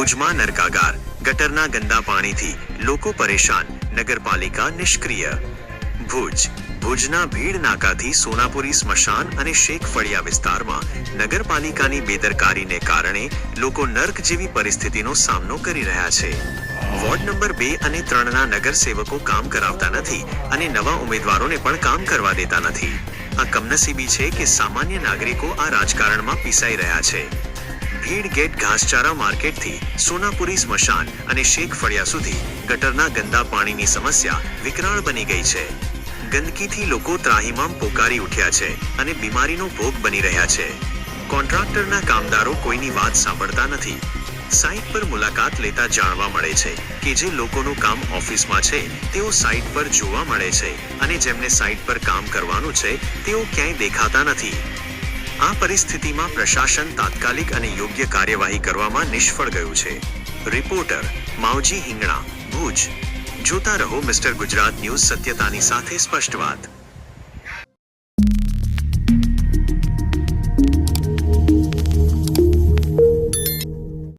ભુજમાં નરકાગાર, ગટરના ગંદા પાણીથી લોકો પરેશાન, નગરપાલિકા નિષ્ક્રિય। ભુજના ભીડ નાકાથી સોનાપુરી સ્મશાન અને શેખ ફળિયા વિસ્તારમાં નગરપાલિકાની બેદરકારીને કારણે લોકો નર્ક જેવી પરિસ્થિતિનો સામનો કરી રહ્યા છે। વોર્ડ નંબર 2 અને 3ના નગરસેવકો કામ કરાવતા નથી અને નવા ઉમેદવારોને પણ કામ કરવા દેતા નથી। આ કમનસીબી છે કે સામાન્ય નાગરિકો આ રાજકારણમાં પીસાઈ રહ્યા છે। ભીડ ગેટ ઘાસચારા માર્કેટથી સોનાપુરી સ્મશાન અને શેખ ફળિયા સુધી ગટરના ગંદા પાણીની સમસ્યા વિકરાળ બની ગઈ છે। ગંદકીથી લોકો ત્રાહિમામ પોકારી ઉઠ્યા છે અને બીમારીનો ભોગ બની રહ્યા છે। કોન્ટ્રાક્ટરના કામદારો કોઈની વાત સાંભળતા નથી। સાઇટ પર મુલાકાત લેતા જાણવા મળે છે કે જે લોકોનું કામ ઓફિસમાં છે તેઓ સાઇટ પર જોવા મળે છે અને જેમને સાઇટ પર કામ કરવાનું છે તેઓ ક્યાંય દેખાતા નથી। આ પરિસ્થિતિમાં પ્રશાસન તાત્કાલિક અને યોગ્ય કાર્યવાહી કરવામાં નિષ્ફળ ગયું છે। રિપોર્ટર માવજી હિંગણા, ભુજ। જોતા રહો મિસ્ટર ગુજરાત ન્યૂઝ, સત્યતાની સાથે સ્પષ્ટ વાત।